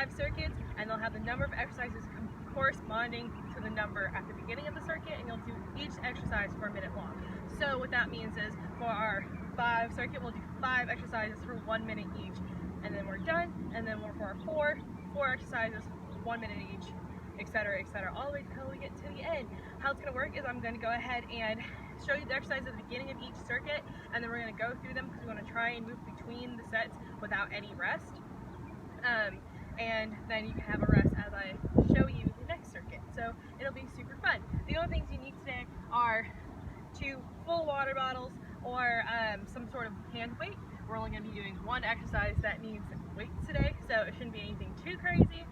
5 circuits, and they'll have the number of exercises corresponding to the number at the beginning of the circuit, and you'll do each exercise for a minute long. So what that means is for our 5 circuit, we'll do 5 exercises for 1 minute each, and then we're done. And then for our 4 exercises, 1 minute each, etc., all the way until we get to the end. How it's going to work is I'm going to go ahead and show you the exercises at the beginning of each circuit, and then we're going to go through them because we want to try and move between the sets without any rest. And then you can have a rest as I show you the next circuit. So it'll be super fun. The only things you need today are 2 full water bottles or some sort of hand weight. We're only going to be doing 1 exercise that needs weights today, so it shouldn't be anything too crazy.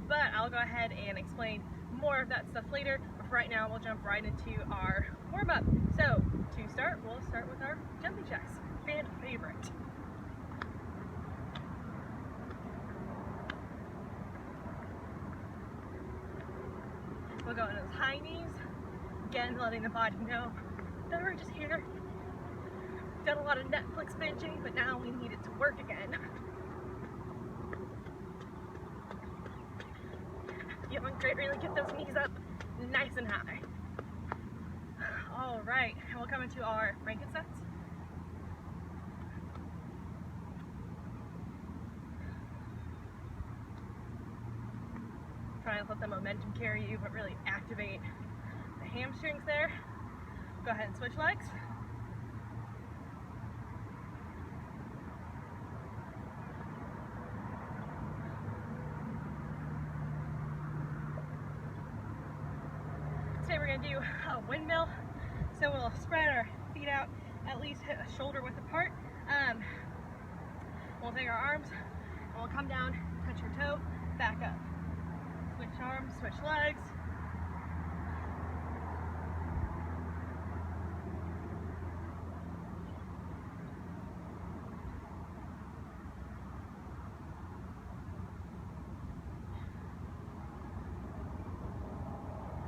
But I'll go ahead and explain more of that stuff later. But for right now, we'll jump right into our warm-up. So to start, we'll start with our jumping jacks. Fan favorite. We'll go into those high knees. Again, letting the body know that we're just here. Done a lot of Netflix binging, but now we need it to work again. Feeling great, really get those knees up nice and high. All right, and we'll come into our Franken sets. Try and let the momentum carry you, but really activate the hamstrings there. Go ahead and switch legs. Today we're going to do a windmill. So we'll spread our feet out at least hip shoulder width apart. We'll take our arms and we'll come down, touch your toe, back up. Switch arms, switch legs.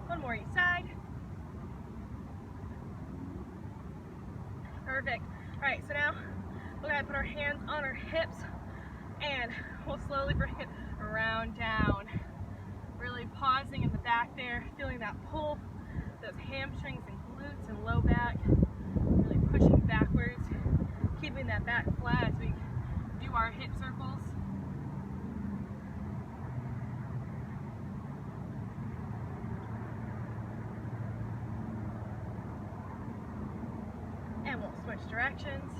One more each side. Perfect. All right, so now we're gonna put our hands on our hips and we'll slowly bring it around down. Really pausing in the back there, feeling that pull, those hamstrings and glutes and low back. Really pushing backwards, keeping that back flat as we do our hip circles. And we'll switch directions.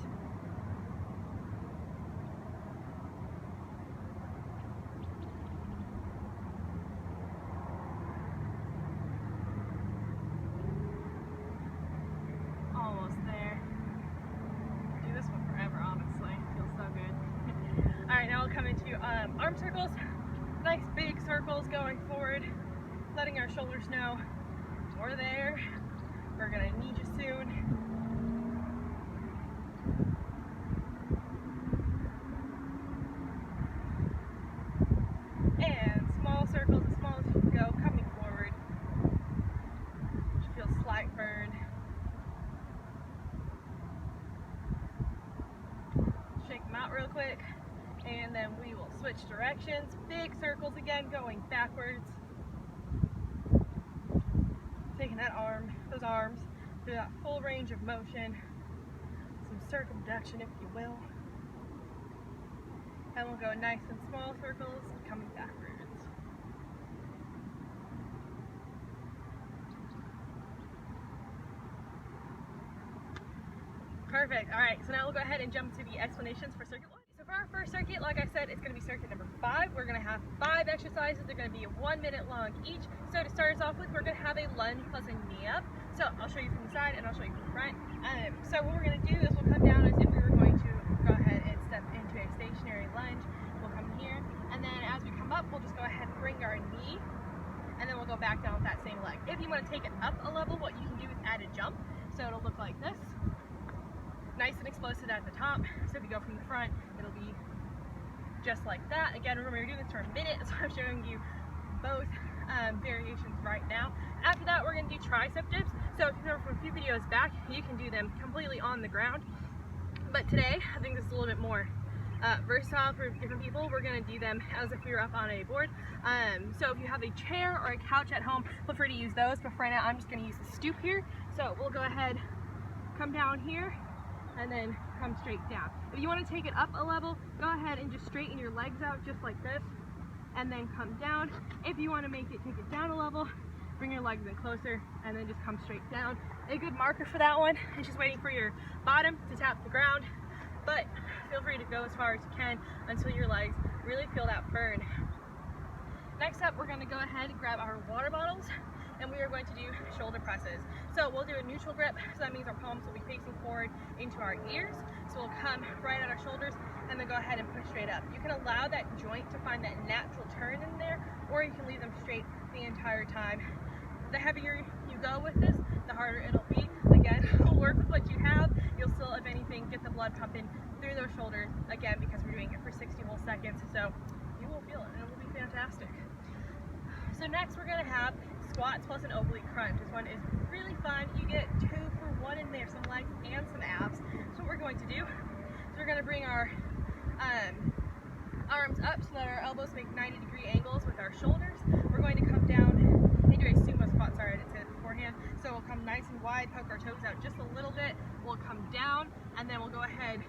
Almost there. Do this one forever, honestly. Feels so good. Alright, now we'll come into arm circles. Nice big circles going forward, letting our shoulders know we're there. We're gonna need you soon. And small circles, as small as you can go, coming forward. Feel slight burn. Shake them out real quick, and then we will switch directions. Big circles again, going backwards. Taking those arms through that full range of motion. Some circumduction, if you will. And we'll go nice and small circles, coming backwards. Perfect. All right, so now we'll go ahead and jump to the explanations for circuit 1. So for our first circuit, like I said, it's going to be circuit number 5. We're going to have 5 exercises. They're going to be 1 minute long each. So to start us off with, we're going to have a lunge plus a knee up. So I'll show you from the side and I'll show you from the front. So what we're going to do is we'll come down as if we were going to go ahead and step into a stationary lunge. We'll come here, and then as we come up, we'll just go ahead and bring our knee, and then we'll go back down with that same leg. If you want to take it up a level, what you can do is add a jump. So it'll look like this. Nice and explosive at the top. So if you go from the front, it'll be just like that. Again, remember you're doing this for a minute, so I'm showing you both variations right now. After that, we're going to do tricep dips. So if you remember from a few videos back, you can do them completely on the ground. But today, I think this is a little bit more versatile for different people. We're going to do them as if you're up on a board. So if you have a chair or a couch at home, feel free to use those, but for right now I'm just going to use the stoop here. So we'll go ahead, come down here, and then come straight down. If you want to take it up a level, go ahead and just straighten your legs out just like this, and then come down. If you want to take it down a level, bring your legs in closer, and then just come straight down. A good marker for that one is just waiting for your bottom to tap the ground, but feel free to go as far as you can until your legs really feel that burn. Next up, we're going to go ahead and grab our water bottles, and we are going to do shoulder presses. So we'll do a neutral grip, so that means our palms will be facing forward into our ears. So we'll come right at our shoulders and then go ahead and push straight up. You can allow that joint to find that natural turn in there, or you can leave them straight the entire time. The heavier you go with this, the harder it'll be. Again, work with what you have. You'll still, if anything, get the blood pumping through those shoulders, again, because we're doing it for 60 whole seconds. So you will feel it, and it will be fantastic. So next we're going to have squats plus an oblique crunch. This one is really fun. You get 2 for 1 in there, some legs and some abs. So what we're going to do is we're going to bring our arms up so that our elbows make 90-degree angles with our shoulders. We're going to come down and do a sumo squat. Sorry, I didn't say it beforehand. So we'll come nice and wide, poke our toes out just a little bit. We'll come down, and then we'll go ahead,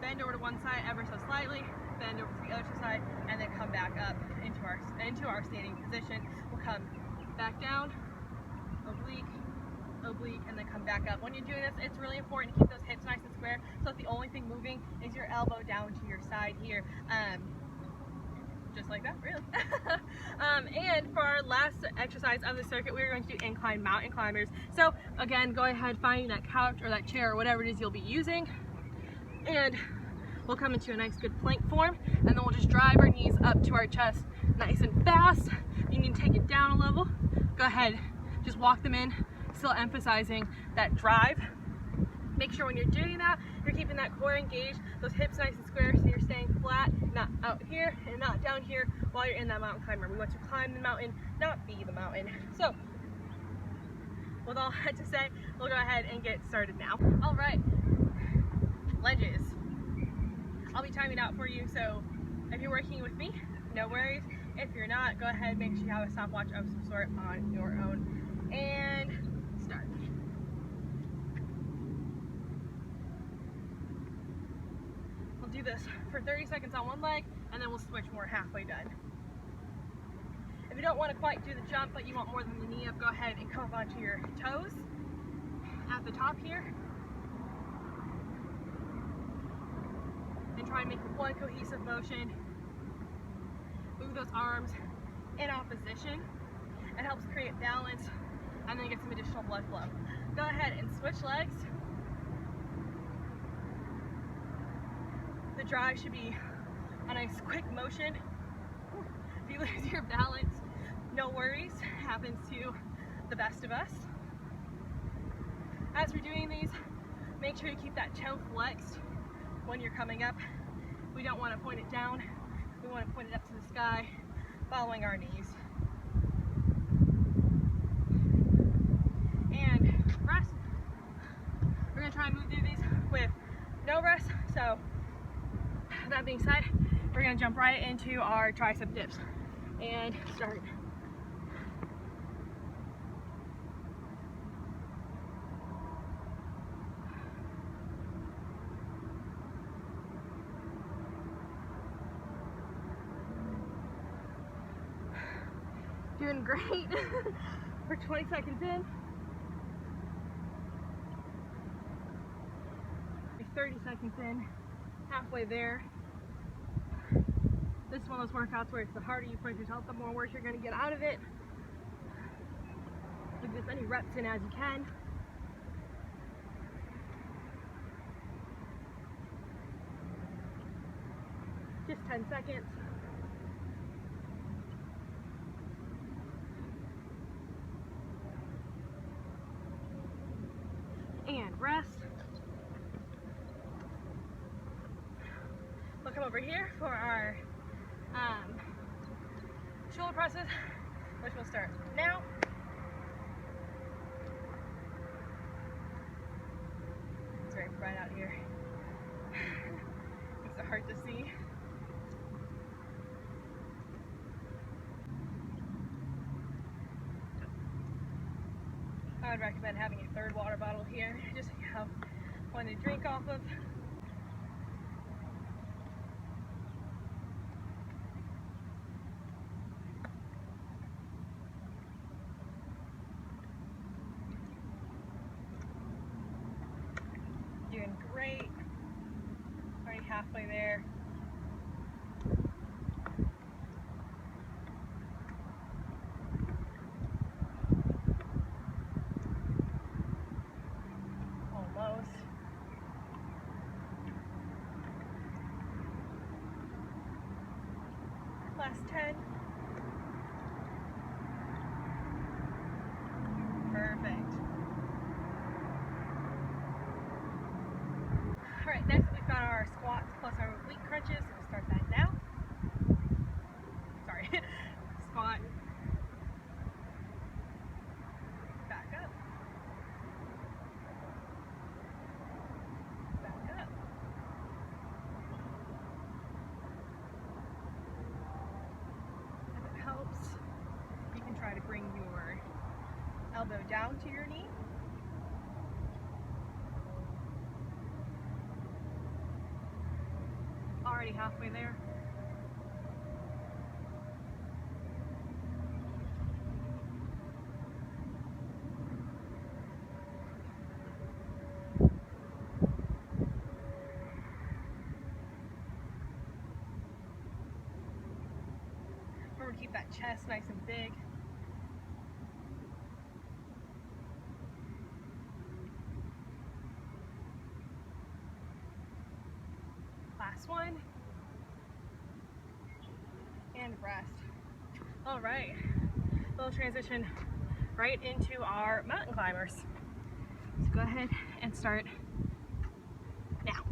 bend over to one side ever so slightly, bend over to the other side, and then come back up into our standing position. We'll come back down, oblique, oblique, and then come back up. When you're doing this, it's really important to keep those hips nice and square, so that the only thing moving is your elbow down to your side here. Just like that, really. And for our last exercise of the circuit, we're going to do incline mountain climbers. So again, go ahead, finding that couch or that chair or whatever it is you'll be using, and we'll come into a nice good plank form, and then we'll just drive our knees up to our chest nice and fast. You need to take it down a level. Go ahead, just walk them in, still emphasizing that drive. Make sure when you're doing that, you're keeping that core engaged, those hips nice and square, so you're staying flat, not out here and not down here while you're in that mountain climber. We want to climb the mountain, not be the mountain. So, with all that to say, we'll go ahead and get started now. All right, lunges. I'll be timing out for you, so if you're working with me, no worries. If you're not, go ahead, make sure you have a stopwatch of some sort on your own. And start. We'll do this for 30 seconds on one leg, and then we'll switch when we're halfway done. If you don't want to quite do the jump, but you want more than the knee up, go ahead and come up onto your toes at the top here. And try and make one cohesive motion. Move those arms in opposition. It helps create balance and then get some additional blood flow. Go ahead and switch legs. The drive should be a nice quick motion. If you lose your balance, no worries, happens to the best of us. As we're doing these, make sure you keep that toe flexed when you're coming up. We don't want to point it down, we want to point it up to the sky, following our knees. And rest. We're going to try and move through these with no rest. So that being said, we're going to jump right into our tricep dips and start. Doing great. We're 20 seconds in. 30 seconds in, halfway there. This is one of those workouts where it's the harder you push yourself, the more work you're going to get out of it. Get as many reps in as you can. Just 10 seconds. And rest. We'll come over here for our shoulder presses, which will start now. It's very bright out here. It's hard to I'd recommend having a third water bottle here, just so you have one to drink off of. Doing great. Already halfway there. Almost. Last 10. Perfect. Alright, next we've got our squats plus our oblique crunches. So we'll start that now. Sorry. Squat. Back up. Back up. If it helps, you can try to bring your elbow down to your knee. Already halfway there. Remember to keep that chest nice and big. Last one. And rest. All right, little transition right into our mountain climbers. So go ahead and start now.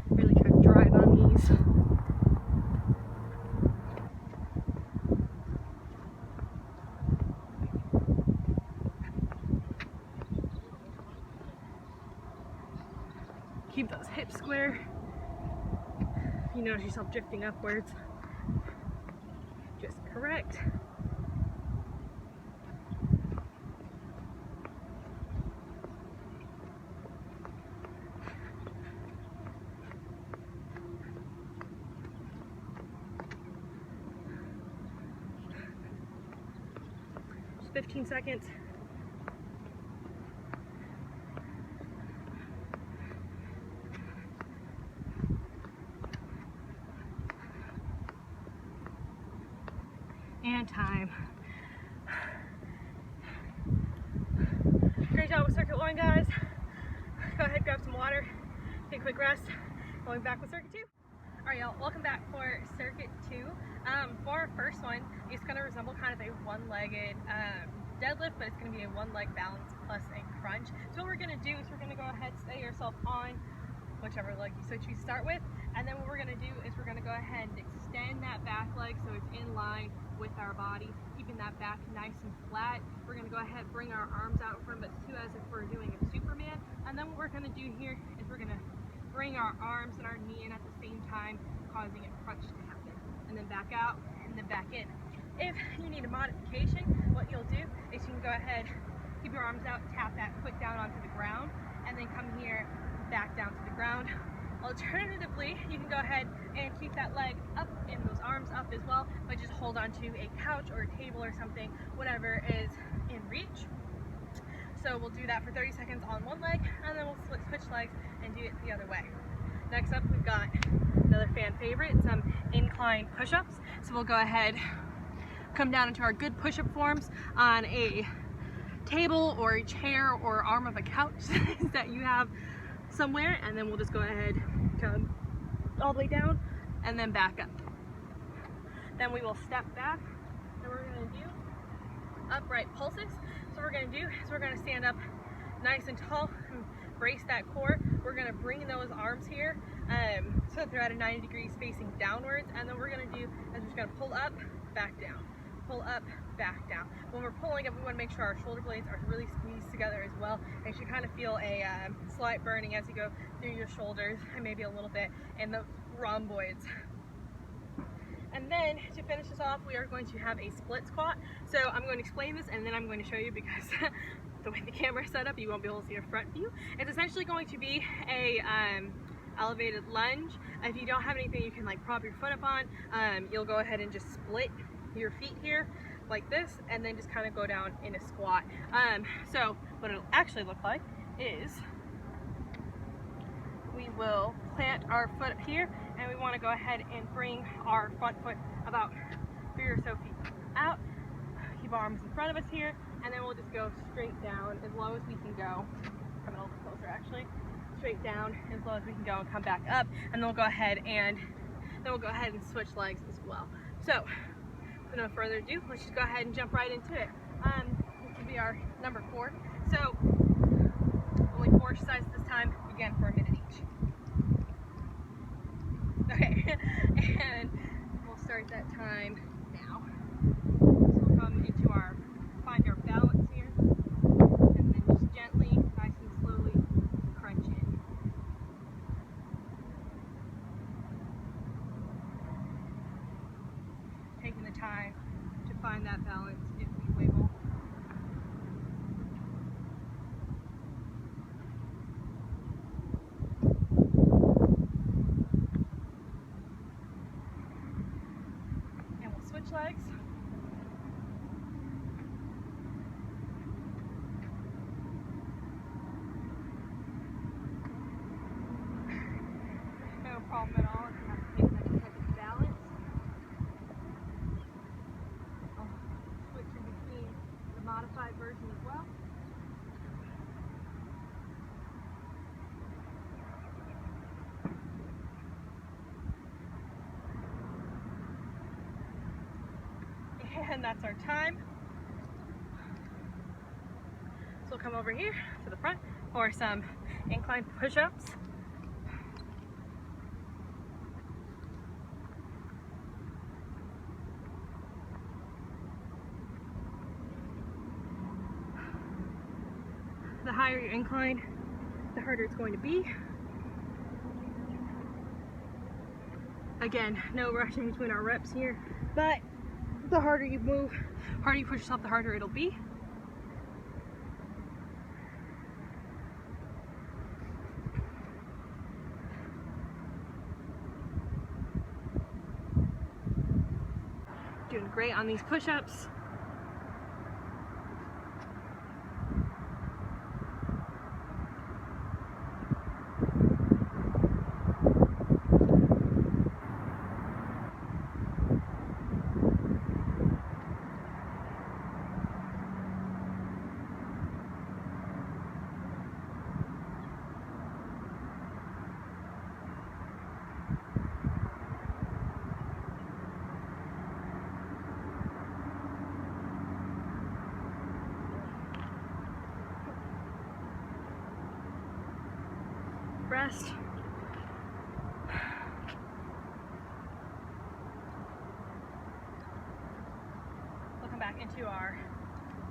Really try to drive on these. Keep those hips square. If you notice yourself drifting upwards, just correct. Just 15 seconds. And time. Great job with circuit 1, guys. Go ahead, grab some water, take a quick rest. Going back with circuit 2. Alright, y'all, welcome back for circuit 2. For our first one, it's going to resemble kind of a one-legged deadlift, but it's going to be a one-leg balance plus a crunch. So what we're going to do is we're going to go ahead, stay yourself on whichever leg you so choose to start with, and then what we're going to do is we're going to go ahead and extend that back leg so it's in line with our body, keeping that back nice and flat. We're going to go ahead, bring our arms out in front, but do as if we're doing a Superman. And then what we're going to do here is we're going to bring our arms and our knee in at the same time, causing a crunch to happen. And then back out, and then back in. If you need a modification, what you'll do is you can go ahead, keep your arms out, tap that quick down onto the ground, and then come here, back down to the ground. Alternatively, you can go ahead and keep that leg up and those arms up as well, but just hold on to a couch or a table or something, whatever is in reach. So we'll do that for 30 seconds on one leg, and then we'll switch legs and do it the other way. Next up, we've got another fan favorite, some incline push-ups. So we'll go ahead, come down into our good push-up forms on a table or a chair or arm of a couch that you have somewhere, and then we'll just go ahead, come all the way down and then back up. Then we will step back, and we're going to do upright pulses. So what we're going to do is we're going to stand up nice and tall and brace that core. We're going to bring those arms here so that they're at a 90 degrees facing downwards, and then what we're going to do is we're just going to pull up, back down, pull up, back down. When we're pulling up, we want to make sure our shoulder blades are really squeezed together as well. And you should kind of feel a slight burning as you go through your shoulders and maybe a little bit in the rhomboids. And then to finish this off, we are going to have a split squat. So I'm going to explain this and then I'm going to show you, because the way the camera is set up, you won't be able to see a front view. It's essentially going to be a elevated lunge. If you don't have anything you can like prop your foot up on, you'll go ahead and just split your feet here like this and then just kind of go down in a squat. So what it'll actually look like is we will plant our foot up here, and we want to go ahead and bring our front foot about 3 or so feet out. Keep our arms in front of us here, and then we'll just go straight down as low as we can go. Come a little bit closer actually. Straight down as low as we can go and come back up, and then we'll go ahead and switch legs as well. So with no further ado, let's just go ahead and jump right into it. This will be our number 4. So only 4 exercises this time, again for a minute each. Okay, and we'll start that time now. So we'll come into our, find our balance here, and then just gently, nice and slowly crunch in. Taking the time to find that balance if we wiggle. Legs. No problem at all if you have to take that type of balance. I'll switch in between the modified version as well. And that's our time. So we'll come over here to the front for some incline push-ups. The higher your incline, the harder it's going to be. Again, no rushing between our reps here, but the harder you move, harder you push yourself, the harder it'll be. Doing great on these push-ups. Rest. We'll come back into our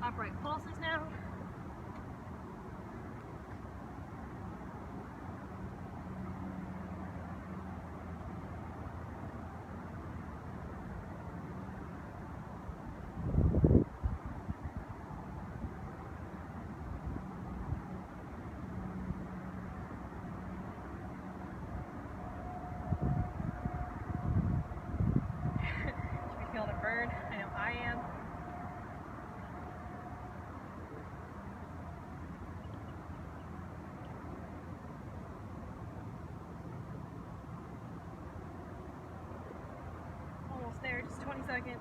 upright pulses now. I know I am. Almost there, just 20 seconds.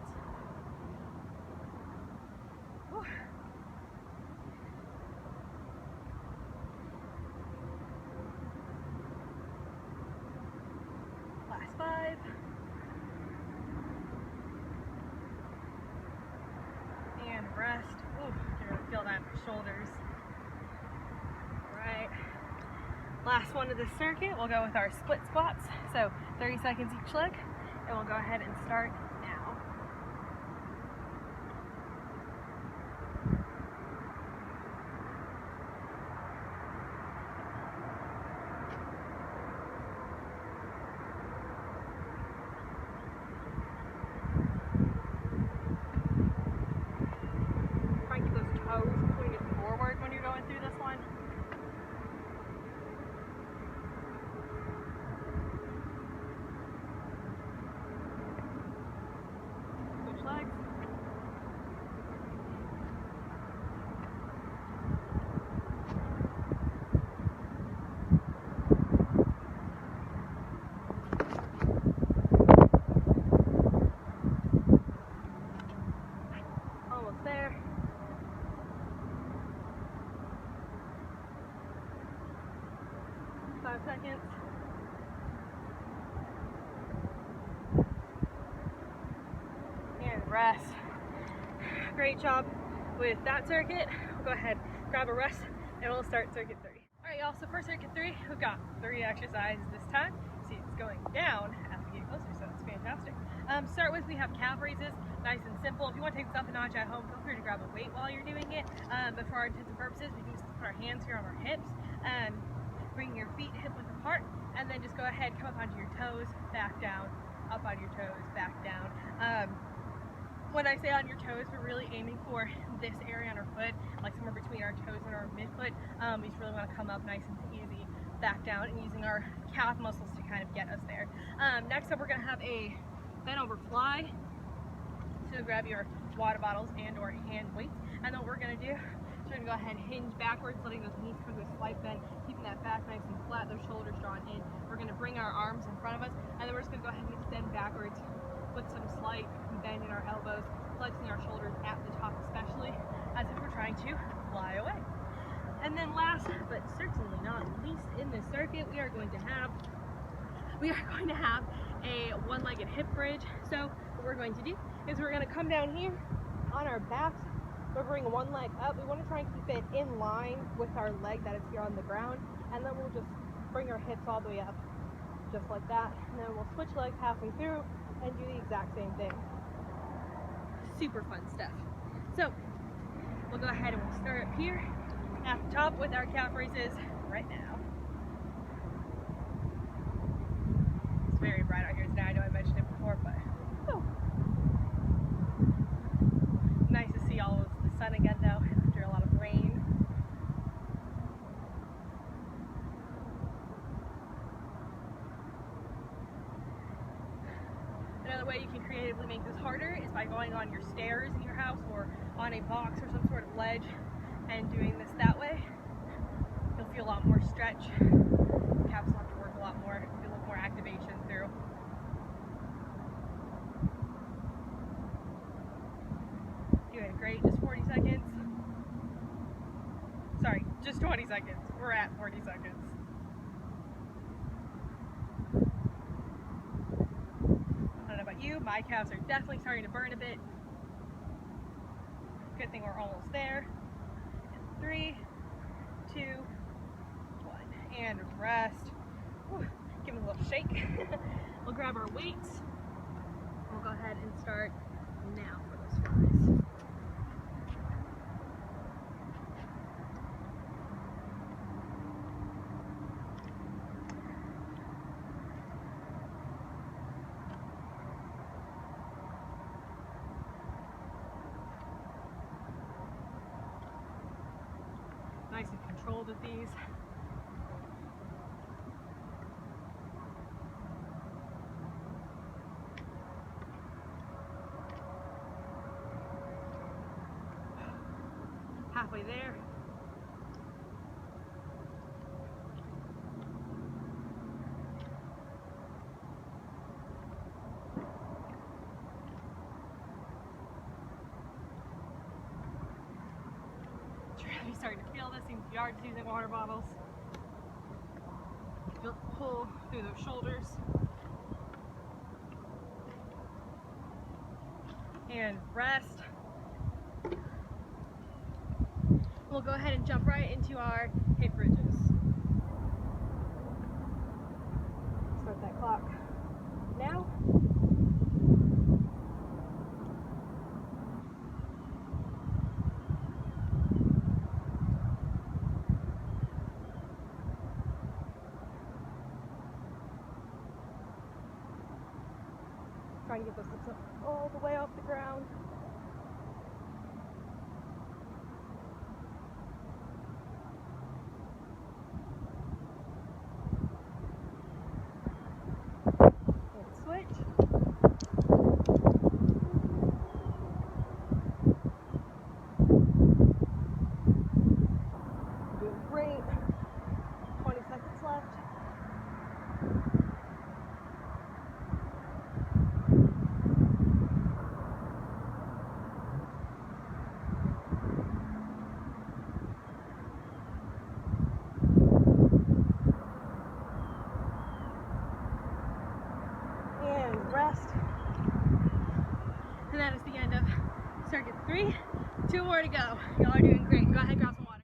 Whew. Last 5. Rest. Ooh, you're gonna feel that in your shoulders. Alright. Last one of the circuit, we'll go with our split squats. So 30 seconds each leg, and we'll go ahead and start now. rest. Great job with that circuit. We'll go ahead, grab a rest, and we'll start circuit 3. All right, y'all, so for circuit 3, we've got 3 exercises this time. See, it's going down as we get closer, so it's fantastic. Start with, we have calf raises, nice and simple. If you want to take this up a notch at home, feel free to grab a weight while you're doing it. But for our intents and purposes, we can just put our hands here on our hips, bring your feet hip width apart, and then just go ahead, come up onto your toes, back down, up on your toes, back down. When I say on your toes, we're really aiming for this area on our foot, like somewhere between our toes and our midfoot. We just really want to come up nice and easy, back down, and using our calf muscles to kind of get us there. Next up, we're going to have a bent over fly. So grab your water bottles and or hand weights, and then what we're going to do is we're going to go ahead and hinge backwards, letting those knees come to a slight bend, keeping that back nice and flat, those shoulders drawn in. We're going to bring our arms in front of us, and then we're just going to go ahead and extend backwards with some slight bend in our elbows, flexing our shoulders at the top, especially as if we're trying to fly away. And then last but certainly not least in this circuit, we are going to have a one-legged hip bridge. So what we're going to do is we're going to come down here on our backs. We'll bring one leg up. We want to try and keep it in line with our leg that is here on the ground, and then we'll just bring our hips all the way up, just like that. And then we'll switch legs halfway through and do the exact same thing. Super fun stuff. So we'll go ahead and we'll start up here at the top with our calf raises right now. It's very bright out here today. I know I mentioned it before, but nice to see all of the sun again though, after a lot of rain. Another way you can creatively make this harder is by going on your stairs in your house or on a box or some sort of ledge and doing this that way. You'll feel a lot more stretch. Calves will have to work a lot more, feel a little more activation through. Doing great, just 40 seconds. Sorry, just 20 seconds. We're at 40 seconds. I don't know about you, my calves are definitely starting to burn a bit. Good thing we're almost there. 3, 2, 1, and rest. Whew. Give them a little shake. We'll grab our weights. We'll go ahead and start now for those flies. Nice and controlled with these. Halfway there. Really starting to feel this, even if you are just using water bottles. Feel the pull through those shoulders. And rest. We'll go ahead and jump right into our hip bridges. Start that clock now. Trying to get those hips up all the way off the ground. And switch. Doing great. 20 seconds left. Rest. And that is the end of circuit 3. 2 more to go. Y'all are doing great. Go ahead, grab some water.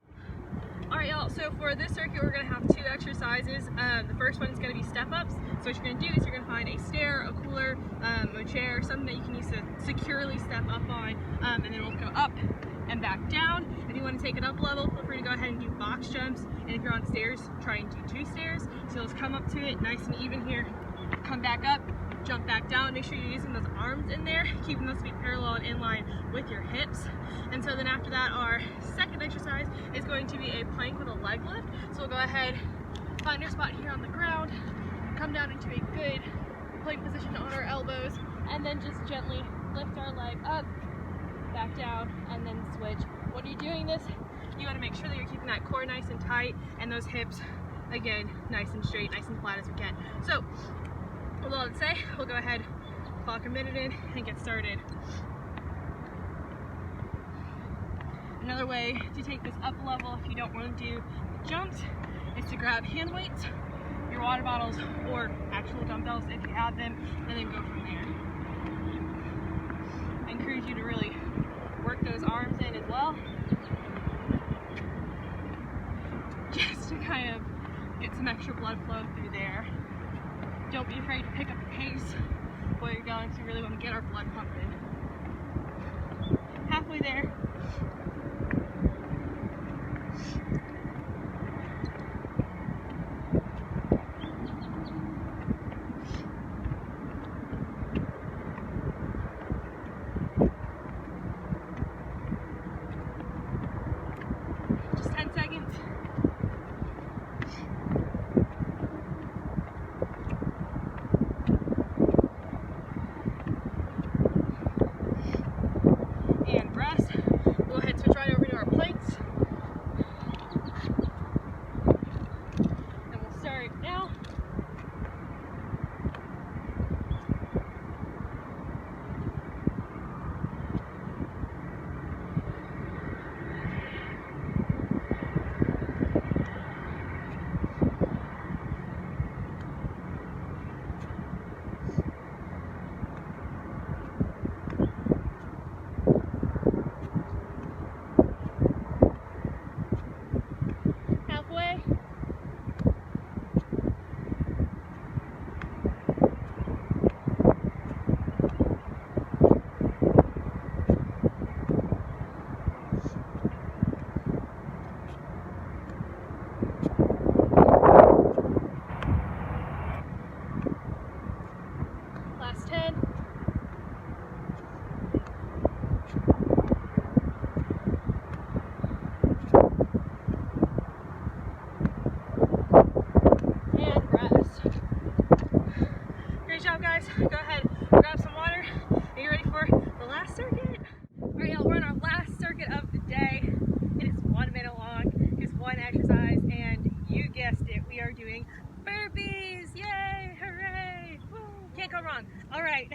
Alright y'all, so for this circuit we're going to have 2 exercises. The first one is going to be step-ups. So what you're going to do is you're going to find a stair, a cooler, a chair, something that you can use to securely step up on, and then we'll go up and back down. If you want to take it up a level, feel free to go ahead and do box jumps. And if you're on stairs, try and do 2 stairs. So let's come up to it nice and even here, come back up, jump back down. Make sure you're using those arms in there, keeping those feet parallel and in line with your hips. And so then after that, our second exercise is going to be a plank with a leg lift. So we'll go ahead, find our spot here on the ground, come down into a good plank position on our elbows, and then just gently lift our leg up, back down, and then switch. When you're doing this, you want to make sure that you're keeping that core nice and tight and those hips, again, nice and straight, nice and flat as we can. So with all that to say, we'll go ahead, clock a minute in, and get started. Another way to take this up a level if you don't want to do jumps is to grab hand weights, your water bottles, or actual dumbbells if you have them, and then go from there. I encourage you to really work those arms in as well, just to kind of get some extra blood flow through there. Don't be afraid to pick up the pace while you're going, so you really want to get our blood pumping. Halfway there. Just 10 seconds. And rest. Go ahead, switch right over to our planks. And we'll start now. Last 10. And rest. Great job, guys. Go ahead, grab some water. Are you ready for the last circuit? Alright, y'all, we're on our last circuit of the day. It is 1 minute long, just one exercise, and you guessed it, we are doing burpees. Yay! Hooray! Woo! Can't go wrong. Alright,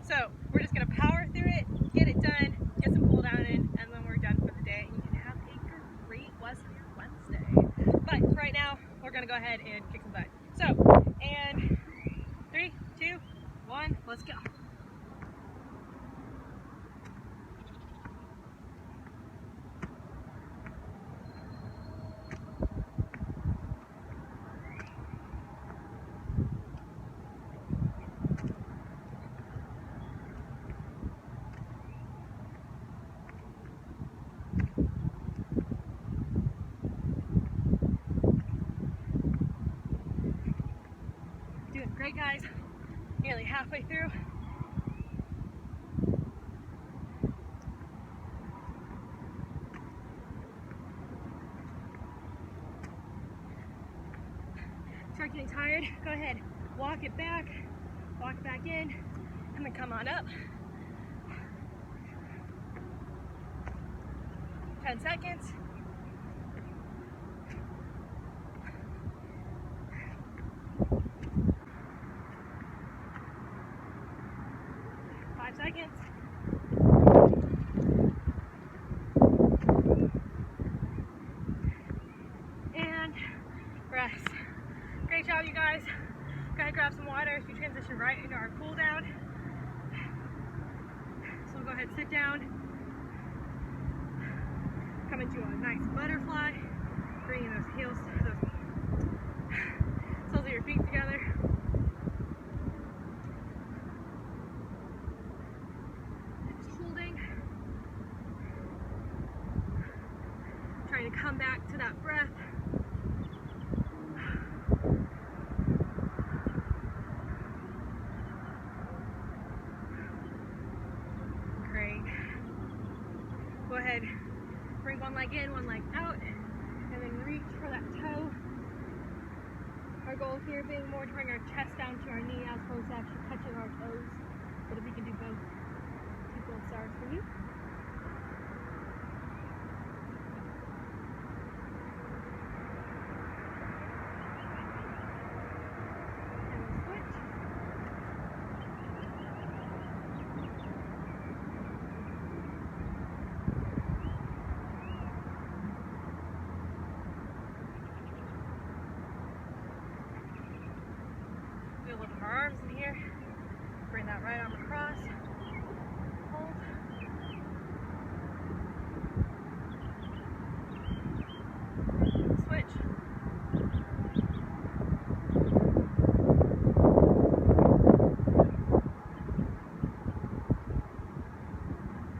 so we're just going to power through it, get it done, get some cool down in, and then we're done for the day. You can have a great Wednesday. But right now, we're going to go ahead and kick some butt. So, and 3, 2, 1, let's go. Doing great, guys. Nearly halfway through. Start getting tired, go ahead, walk it back in, and then come on up. 10 seconds. Seconds. And rest. Great job, you guys. Go ahead, grab some water as we transition right into our cool down. ahead, sit down. Come into a nice butterfly. Bringing those heels, those soles of your feet together. Just holding. Trying to come back to that breath. Great. Go ahead, bring one leg in, one leg out, and then reach for that toe. Our goal here being more to bring our chest down to our knee as opposed to actually touching our toes. But if we can do both, keep both stars for you. We'll lift our arms in here. Bring that right arm across. Hold. Switch.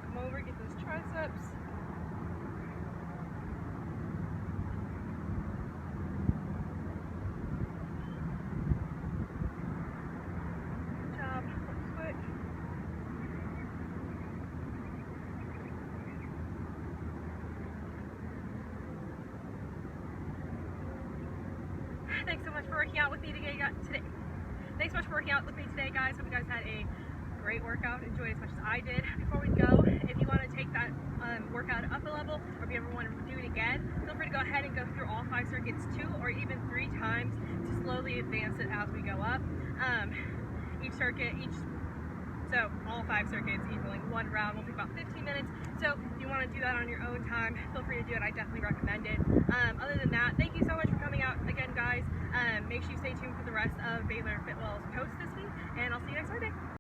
Come over, get those triceps. Thanks so much for working out with me today. Thanks so much for working out with me today, guys. Hope you guys had a great workout. Enjoyed as much as I did. Before we go, if you want to take that workout up a level, or if you ever want to do it again, feel free to go ahead and go through all 5 circuits 2 or even 3 times to slowly advance it as we go up. So all 5 circuits equaling 1 round will take about 15 minutes. So if you want to do that on your own time, feel free to do it. I definitely recommend it. Other than that, thank you so much for coming out again, guys. Make sure you stay tuned for the rest of Baylor FitWell's post this week, and I'll see you next Monday.